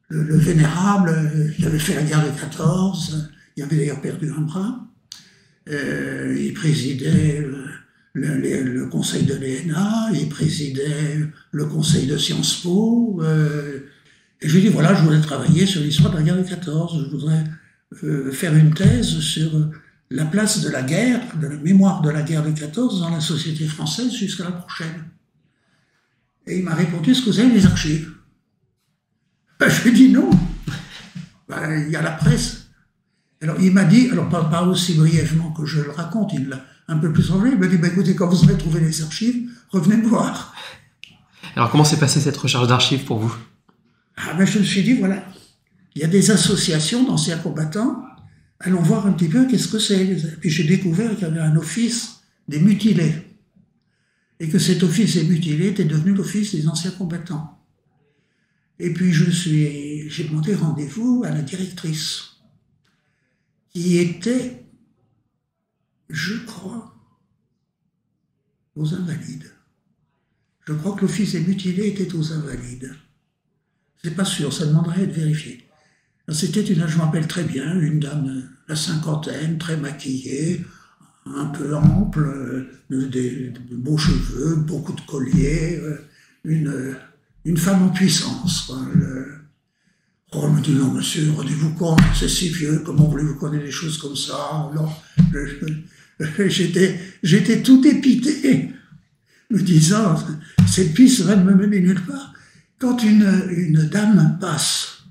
le vénérable qui avait fait la guerre de 14, il avait d'ailleurs perdu un bras. Il présidait le conseil de l'ENA, il présidait le conseil de Sciences Po, et je lui ai dit, voilà, je voudrais travailler sur l'histoire de la guerre de 14, je voudrais faire une thèse sur la place de la guerre, de la mémoire de la guerre de 14 dans la société française jusqu'à la prochaine. Et il m'a répondu, est-ce que vous avez les archives? Je lui ai dit non, il y a la presse. Alors il m'a dit, alors pas aussi brièvement que je le raconte, il l'a un peu plus enlevé, il m'a dit, écoutez, quand vous aurez trouvé les archives, revenez me voir. Alors comment s'est passée cette recherche d'archives pour vous? Je me suis dit, voilà, il y a des associations d'anciens combattants, allons voir un petit peu qu'est-ce que c'est. Puis j'ai découvert qu'il y avait un office des mutilés, et que cet office des mutilés était devenu l'office des anciens combattants. Et puis j'ai demandé rendez-vous à la directrice, qui était, je crois, aux Invalides. Je crois que l'Office des mutilés était aux Invalides. C'est pas sûr, ça demanderait à être vérifié. C'était je me rappelle très bien, une dame, la cinquantaine, très maquillée, un peu ample, de beaux cheveux, beaucoup de colliers, une femme en puissance. On me dit, non monsieur, rendez-vous compte, c'est si vieux, comment voulez-vous connaître des choses comme ça? Non, j'étais tout épité, me disant, cette piste va me mener nulle part. Quand une dame passe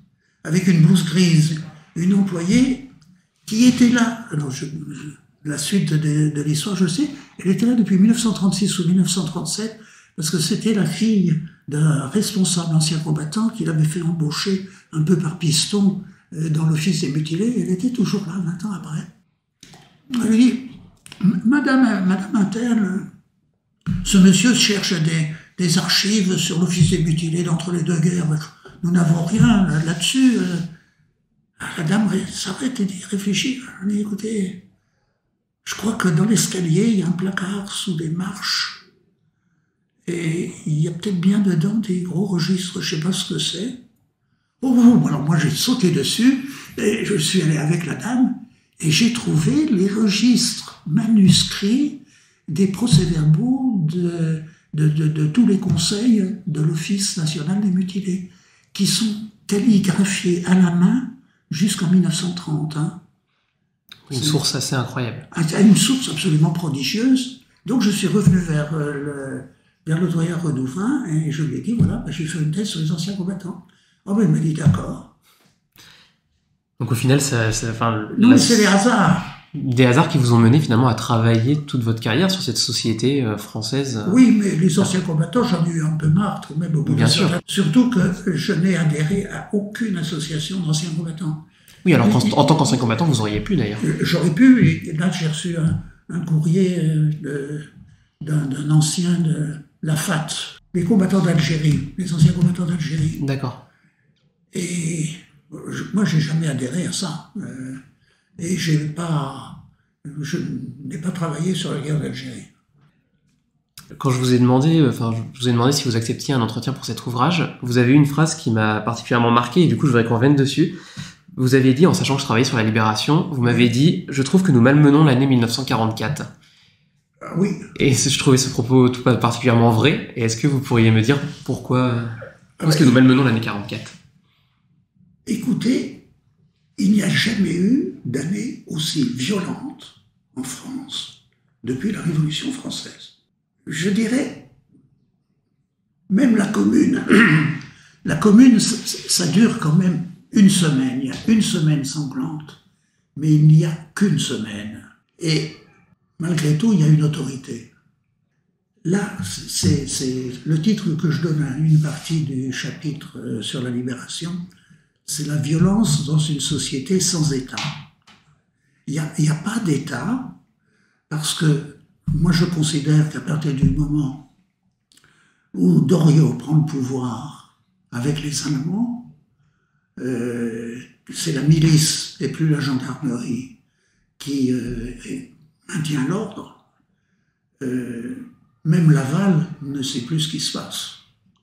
avec une blouse grise, une employée qui était là, alors la suite de l'histoire, je sais, elle était là depuis 1936 ou 1937, parce que c'était la fille d'un responsable ancien combattant qui l'avait fait embaucher un peu par piston dans l'Office des mutilés. Elle était toujours là, 20 ans après. Elle lui dit, Madame Intel, ce monsieur cherche des archives sur l'Office des mutilés d'entre les deux guerres. Nous n'avons rien là-dessus. La dame s'arrête et dit, réfléchit. Elle dit, écoutez, je crois que dans l'escalier, il y a un placard sous des marches. Et il y a peut-être bien dedans des gros registres, je ne sais pas ce que c'est. Oh, alors moi j'ai sauté dessus, et je suis allé avec la dame, et j'ai trouvé les registres manuscrits des procès-verbaux de tous les conseils de l'Office national des mutilés, qui sont calligraphiés à la main jusqu'en 1930. Hein. Une source assez incroyable. Une source absolument prodigieuse. Donc je suis revenu vers le doyen Renouvin, et je lui ai dit, voilà, j'ai fait une thèse sur les anciens combattants. Oh, ben, il m'a dit, d'accord. Donc au final, Non, c'est des hasards. Des hasards qui vous ont mené finalement à travailler toute votre carrière sur cette société française. Oui, mais les anciens combattants, j'en ai eu un peu marre, tout de même. Bien sûr. Surtout que je n'ai adhéré à aucune association d'anciens combattants. Oui, alors en tant qu'ancien combattant, vous auriez pu d'ailleurs. J'aurais pu, et là j'ai reçu un courrier d'un ancien de la FAT, les combattants d'Algérie, les anciens combattants d'Algérie. D'accord. Et moi, j'ai jamais adhéré à ça. Et je n'ai pas travaillé sur la guerre d'Algérie. Quand je vous ai demandé si vous acceptiez un entretien pour cet ouvrage, vous avez eu une phrase qui m'a particulièrement marqué, et du coup, je voudrais qu'on revienne dessus. Vous avez dit, en sachant que je travaillais sur la Libération, vous m'avez dit « Je trouve que nous malmenons l'année 1944 ». Oui. Et je trouvais ce propos tout particulièrement vrai. Et est-ce que vous pourriez me dire pourquoi est-ce que nous malmenons l'année 44 ? Écoutez, il n'y a jamais eu d'année aussi violente en France depuis la Révolution française. Je dirais, même la Commune, ça dure quand même une semaine. Il y a une semaine sanglante, mais il n'y a qu'une semaine. Et malgré tout, il y a une autorité. Là, c'est le titre que je donne à une partie du chapitre sur la Libération, c'est la violence dans une société sans État. Il n'y a pas d'État, parce que moi je considère qu'à partir du moment où Doriot prend le pouvoir avec les Allemands, c'est la milice et plus la gendarmerie qui maintient l'ordre. Même Laval ne sait plus ce qui se passe.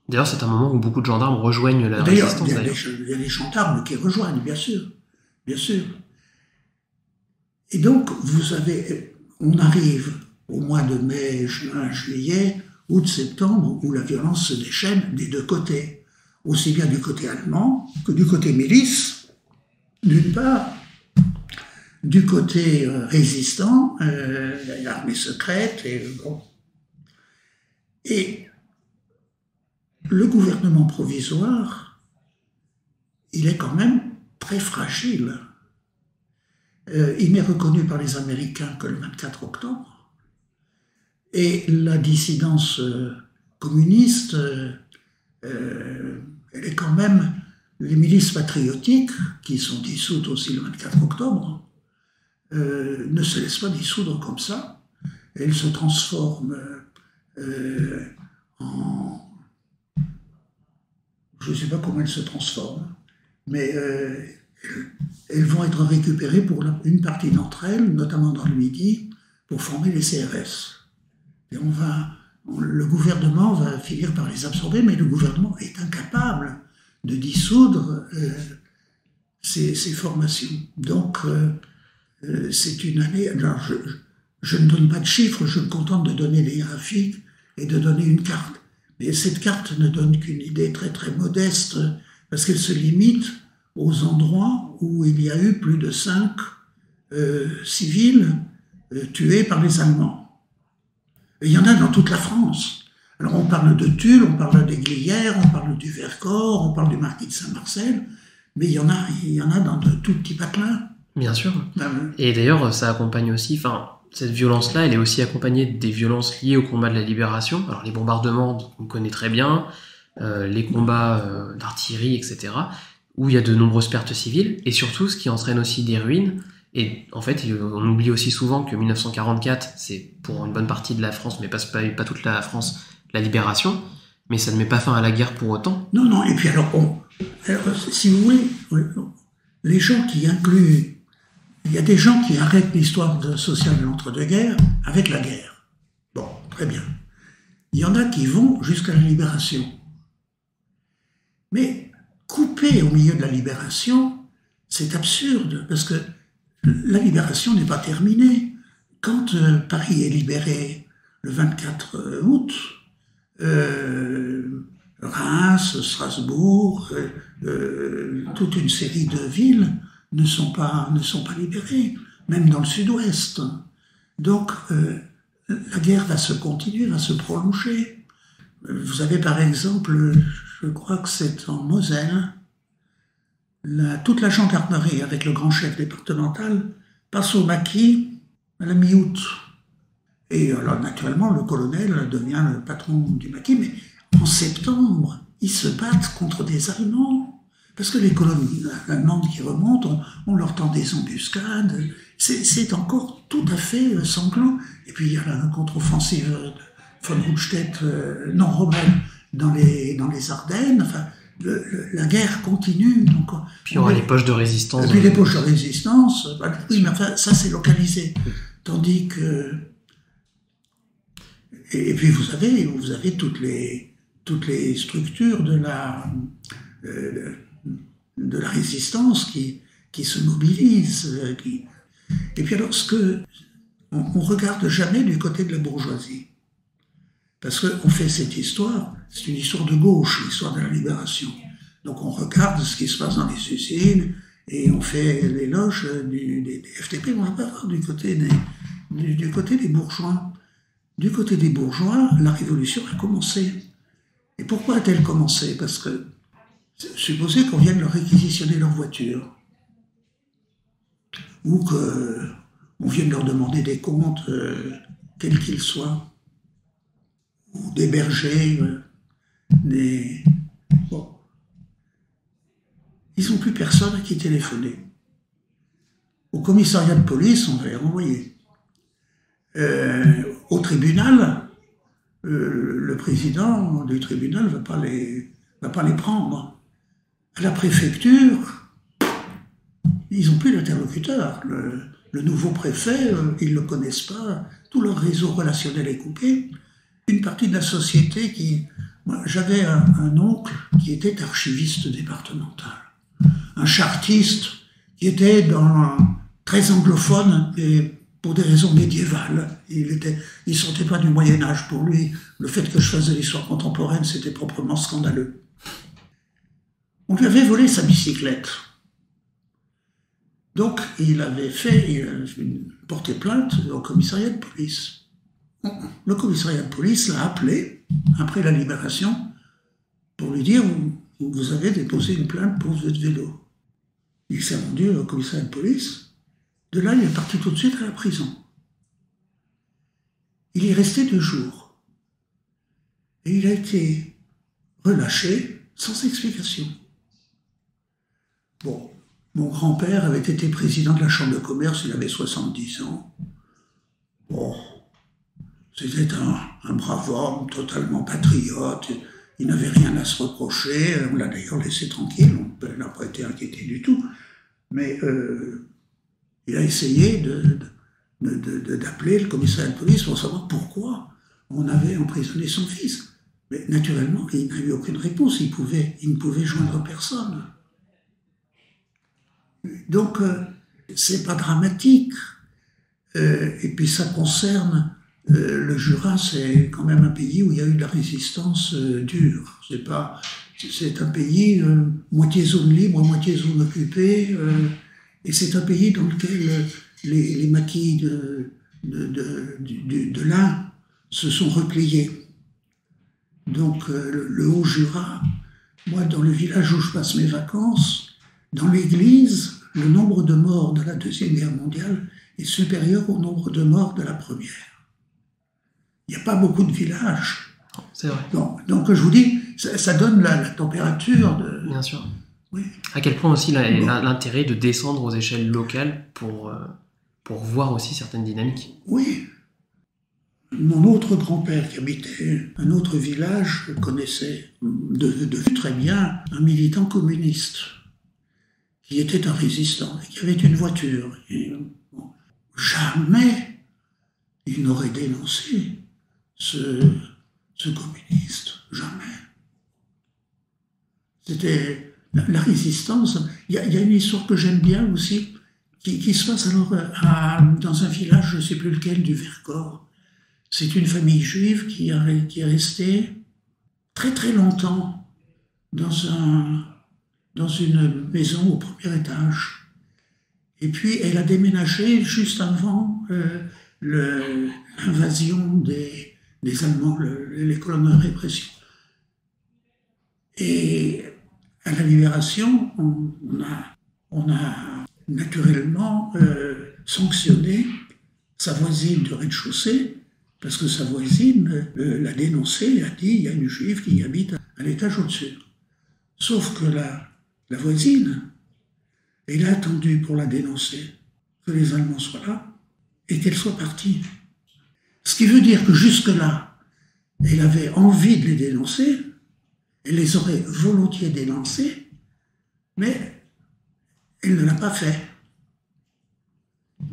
D'ailleurs, c'est un moment où beaucoup de gendarmes rejoignent la résistance. Il y a des gendarmes qui rejoignent, bien sûr. Bien sûr. Et donc, on arrive au mois de mai, juin, juillet, août, septembre, où la violence se déchaîne des deux côtés. Aussi bien du côté allemand que du côté milice, d'une part, du côté résistant, l'armée secrète, et le gouvernement provisoire, il est quand même très fragile. Il n'est reconnu par les Américains que le 24 octobre. Et la dissidence communiste, elle est quand même... Les milices patriotiques, qui sont dissoutes aussi le 24 octobre, ne se laissent pas dissoudre comme ça. Elles se transforment en... Je ne sais pas comment elles se transforment, mais elles vont être récupérées pour une partie d'entre elles, notamment dans le Midi, pour former les CRS. Et le gouvernement va finir par les absorber, mais le gouvernement est incapable de dissoudre ces formations. Donc, c'est une année... Alors, je ne donne pas de chiffres, je me contente de donner des graphiques et de donner une carte. Mais cette carte ne donne qu'une idée très très modeste, parce qu'elle se limite aux endroits où il y a eu plus de 5 civils tués par les Allemands. Et il y en a dans toute la France. Alors on parle de Tulle, on parle des Glières, on parle du Vercors, on parle du Maquis de Saint-Marcel, mais il y en a dans de tout petits patelins. Bien sûr. Et d'ailleurs, ça accompagne aussi, cette violence-là, elle est aussi accompagnée des violences liées au combat de la libération. Alors les bombardements, on connaît très bien, les combats d'artillerie, etc., où il y a de nombreuses pertes civiles, et surtout ce qui entraîne aussi des ruines. Et en fait, on oublie aussi souvent que 1944, c'est pour une bonne partie de la France, mais pas toute la France, la libération, mais ça ne met pas fin à la guerre pour autant. Non, et puis alors si vous voulez, les gens qui incluent... Il y a des gens qui arrêtent l'histoire sociale de l'entre-deux-guerres avec la guerre. Bon, très bien. Il y en a qui vont jusqu'à la libération. Mais couper au milieu de la libération, c'est absurde, parce que la libération n'est pas terminée. Quand Paris est libéré le 24 août, Reims, Strasbourg, toute une série de villes ne sont pas libérées, même dans le sud-ouest. Donc, la guerre va se continuer, va se prolonger. Vous avez par exemple, je crois que c'est en Moselle, toute la gendarmerie avec le grand chef départemental passe au maquis à la mi-août. Et alors, naturellement, le colonel devient le patron du maquis, mais en septembre, ils se battent contre des Allemands. Parce que les colonnes allemandes qui remontent, on leur tend des embuscades. C'est encore tout à fait sanglant. Et puis il y a la contre-offensive de von Rundstedt, non Rommel, dans les Ardennes. Enfin, la guerre continue. Donc, puis il y aura les poches de résistance. Et puis les poches de résistance, oui, mais enfin, ça c'est localisé. Tandis que... Et puis vous avez toutes les structures de la résistance qui se mobilise. Et puis alors, on regarde jamais du côté de la bourgeoisie. Parce qu'on fait cette histoire, c'est une histoire de gauche, l'histoire de la libération. Donc on regarde ce qui se passe dans les usines, et on fait l'éloge des FTP, on va pas voir du côté des bourgeois. Du côté des bourgeois, la révolution a commencé. Et pourquoi a-t-elle commencé? Parce que supposez qu'on vienne leur réquisitionner leur voiture, ou qu'on vienne leur demander des comptes, quels qu'ils soient, ou d'héberger Bon. Ils n'ont plus personne à qui téléphoner. Au commissariat de police, on va les renvoyer. Au tribunal, le président du tribunal ne va pas les prendre. À la préfecture, ils n'ont plus d'interlocuteur. Le nouveau préfet, ils ne le connaissent pas. Tout leur réseau relationnel est coupé. Une partie de la société Moi, j'avais un oncle qui était archiviste départemental. Un chartiste qui était très anglophone et pour des raisons médiévales. Il ne sortait pas du Moyen-Âge. Pour lui, le fait que je fasse de l'histoire contemporaine, c'était proprement scandaleux. On lui avait volé sa bicyclette. Donc, il avait porté plainte au commissariat de police. Le commissariat de police l'a appelé, après la libération, pour lui dire « Vous avez déposé une plainte pour votre vélo ». Il s'est rendu au commissariat de police. De là, il est parti tout de suite à la prison. Il y est resté 2 jours. Et il a été relâché sans explication. Bon, mon grand-père avait été président de la Chambre de commerce, il avait 70 ans. Bon, c'était un brave homme, totalement patriote, il n'avait rien à se reprocher, on l'a d'ailleurs laissé tranquille, on n'a pas été inquiété du tout, mais il a essayé d'appeler le commissariat de police pour savoir pourquoi on avait emprisonné son fils. Mais naturellement, il n'a eu aucune réponse, il ne pouvait joindre personne. Donc, c'est pas dramatique. Et puis ça concerne le Jura, c'est quand même un pays où il y a eu de la résistance dure. C'est un pays moitié zone libre, moitié zone occupée, et c'est un pays dans lequel les maquis de l'Ain se sont repliés. Donc le Haut-Jura, moi dans le village où je passe mes vacances, dans l'église, le nombre de morts de la Deuxième Guerre mondiale est supérieur au nombre de morts de la Première. Il n'y a pas beaucoup de villages. C'est vrai. Donc je vous dis, ça donne la température de... Bien sûr. Oui. À quel point aussi l'intérêt de descendre aux échelles locales pour voir aussi certaines dynamiques. Oui. Mon autre grand-père qui habitait un autre village connaissait de vue très bien un militant communiste qui était un résistant et qui avait une voiture. Et, jamais il n'aurait dénoncé ce communiste. Jamais. C'était la résistance. Il y a une histoire que j'aime bien aussi qui se passe alors dans un village, je ne sais plus lequel, du Vercors. C'est une famille juive qui est restée très très longtemps dans une maison au premier étage. Et puis elle a déménagé juste avant l'invasion des Allemands, les colonnes de répression. Et à la Libération, on a naturellement sanctionné sa voisine de rez-de-chaussée, parce que sa voisine l'a dénoncé, a dit il y a une juive qui habite à l'étage au-dessus. Sauf que la voisine, elle a attendu pour la dénoncer que les Allemands soient là et qu'elle soit partie. Ce qui veut dire que jusque-là, elle avait envie de les dénoncer, elle les aurait volontiers dénoncés, mais elle ne l'a pas fait.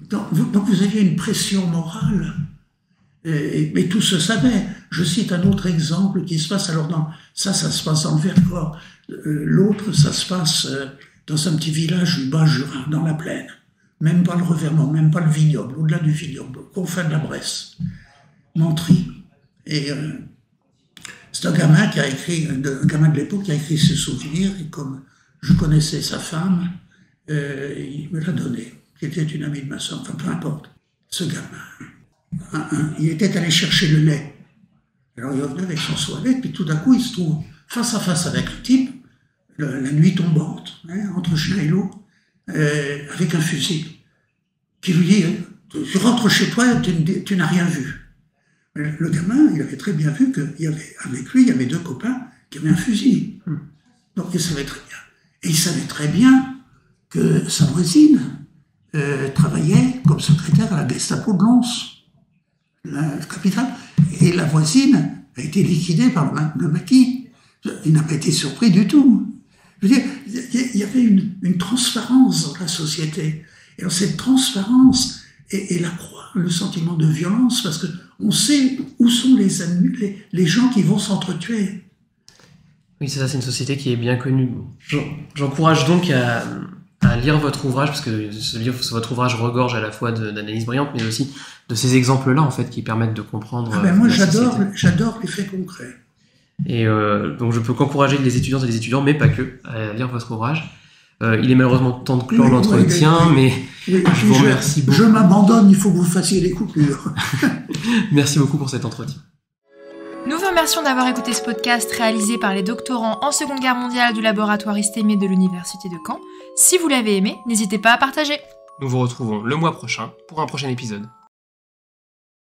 Donc vous aviez une pression morale. Mais tout se savait. Je cite un autre exemple qui se passe, alors ça se passe en Vercors. L'autre, ça se passe dans un petit village du Bas-Jura, dans la plaine. Même pas le Revermont, même pas le vignoble, au-delà du vignoble, confin de la Bresse, Montry. Et c'est un gamin un gamin de l'époque qui a écrit ses souvenirs, et comme je connaissais sa femme, il me l'a donné, qui était une amie de ma soeur, enfin peu importe. Ce gamin, il était allé chercher le lait. Alors il revenait avec son seau à lait, puis tout d'un coup il se trouve face à face avec le type, la nuit tombante, entre chien et loup, avec un fusil, qui lui dit tu rentres chez toi, tu n'as rien vu. Le gamin, il avait très bien vu qu'avec lui, il y avait deux copains qui avaient un fusil. Donc il savait très bien. Et il savait très bien que sa voisine travaillait comme secrétaire à la Gestapo de Lons, la capitale. Et la voisine a été liquidée par le maquis. Il n'a pas été surpris du tout. Je veux dire, il y avait une transparence dans la société. Et alors cette transparence, elle accroît le sentiment de violence, parce qu'on sait où sont les gens qui vont s'entretuer. Oui, c'est ça, c'est une société qui est bien connue. J'encourage donc à lire votre ouvrage, parce que votre ouvrage regorge à la fois d'analyses brillantes, mais aussi de ces exemples-là, en fait, qui permettent de comprendre. Moi, j'adore les faits concrets. Et donc, je peux qu'encourager les étudiantes et les étudiants, mais pas que, à lire votre ouvrage. Il est malheureusement temps de clore l'entretien, mais je vous remercie beaucoup. Je m'abandonne, il faut que vous fassiez les coupures. Merci beaucoup pour cet entretien. Nous vous remercions d'avoir écouté ce podcast réalisé par les doctorants en Seconde Guerre mondiale du laboratoire Istémé de l'Université de Caen. Si vous l'avez aimé, n'hésitez pas à partager. Nous vous retrouvons le mois prochain pour un prochain épisode.